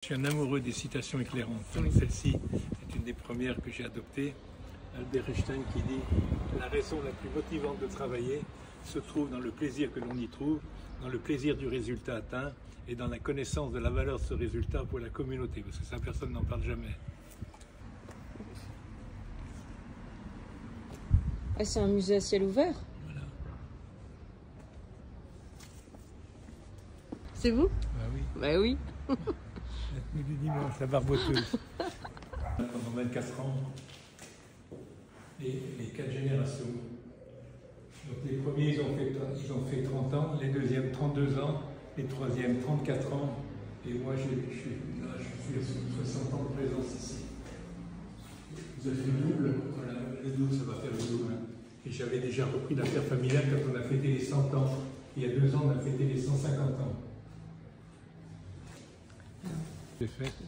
Je suis un amoureux des citations éclairantes. Celle-ci est une des premières que j'ai adoptées. Albert Einstein qui dit « La raison la plus motivante de travailler se trouve dans le plaisir que l'on y trouve, dans le plaisir du résultat atteint et dans la connaissance de la valeur de ce résultat pour la communauté. » Parce que ça, personne n'en parle jamais. Ah, c'est un musée à ciel ouvert? Voilà. C'est vous? Bah oui. Bah oui. La nuit du dimanche, la barboteuse. Pendant 24 ans, les 4 générations. Donc les premiers, ils ont fait 30 ans, les deuxièmes 32 ans, les troisièmes 34 ans, et moi je suis à 60 ans de présence ici. Vous avez fait le double? Voilà, le double, ça va faire le double. Et j'avais déjà repris l'affaire familiale quand on a fêté les 100 ans. Il y a 2 ans, on a fêté les 150 ans.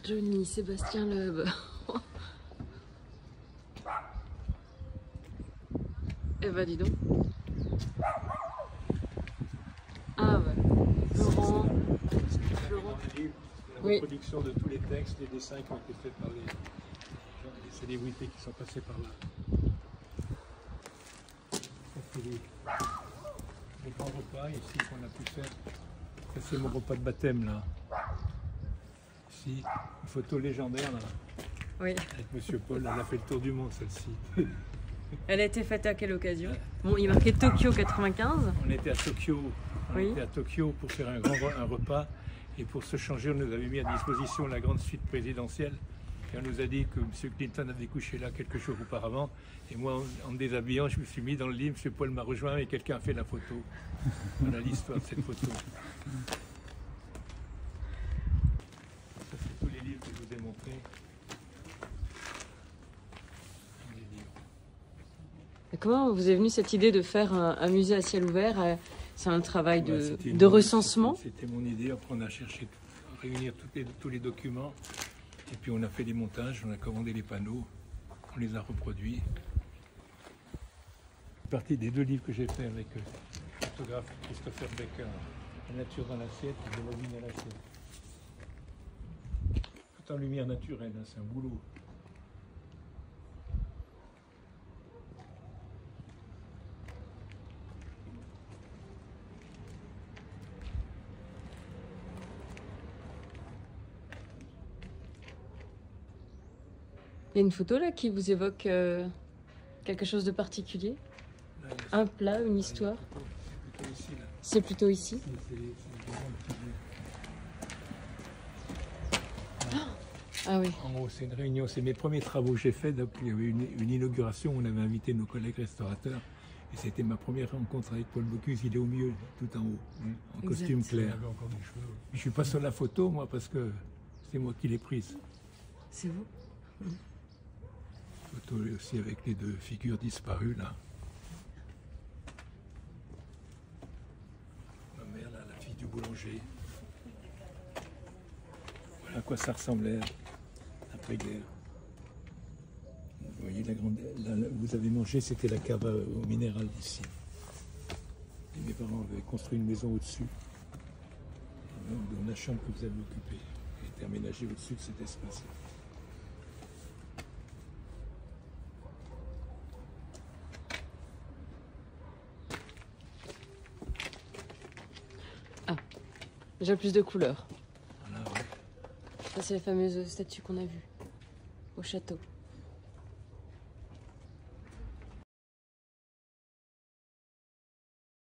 Johnny Sébastien Loeb. Eh ben dis donc. Ah ouais. Laurent. La reproduction de tous les textes, les dessins qui ont été faits par les célébrités qui sont passées par là. Les grands repas ici qu'on a pu faire. Ça c'est mon repas de baptême là. Ici, une photo légendaire là. Oui. Avec Monsieur Paul, elle a fait le tour du monde celle-ci. Elle a été faite à quelle occasion? Bon, il marquait Tokyo 95. On était à Tokyo. Oui. On était à Tokyo pour faire un repas. Et pour se changer, on nous avait mis à disposition la grande suite présidentielle. Et on nous a dit que M. Clinton avait couché là quelques jours auparavant. Et moi, en me déshabillant, je me suis mis dans le lit. M. Paul m'a rejoint et quelqu'un a fait la photo. Voilà l'histoire de cette photo. Ça, c'est tous les livres que je vous ai montrés. Et comment vous est venue cette idée de faire un musée à ciel ouvert? C'est un travail de recensement? C'était mon idée. Après, on a cherché à réunir tous les documents. Et puis, on a fait des montages, on a commandé les panneaux, on les a reproduits. C'est partie des 2 livres que j'ai fait avec le photographe Christopher Becker. La nature dans l'assiette et de la vie dans l'assiette. Tout en lumière naturelle, hein, c'est un boulot. Il y a une photo là qui vous évoque quelque chose de particulier? Un plat, une histoire? C'est plutôt ici. Ah oui. En haut, c'est une réunion, c'est mes premiers travaux que j'ai faits. Il y avait une inauguration, on avait invité nos collègues restaurateurs. Et c'était ma première rencontre avec Paul Bocuse, il est au milieu, tout en haut, en costume clair. Je ne suis pas sur la photo, moi, parce que c'est moi qui l'ai prise. C'est vous? Photo aussi avec les 2 figures disparues, là. Ma mère, là, la fille du boulanger. Voilà à quoi ça ressemblait après-guerre. Vous voyez, vous avez mangé, c'était la cave au minéral d'ici. Et mes parents avaient construit une maison au-dessus. Dans la chambre que vous avez occupée. Elle était aménagée au-dessus de cet espace. Ah, déjà plus de couleurs. Voilà, ouais. Ça, c'est la fameuse statue qu'on a vue au château.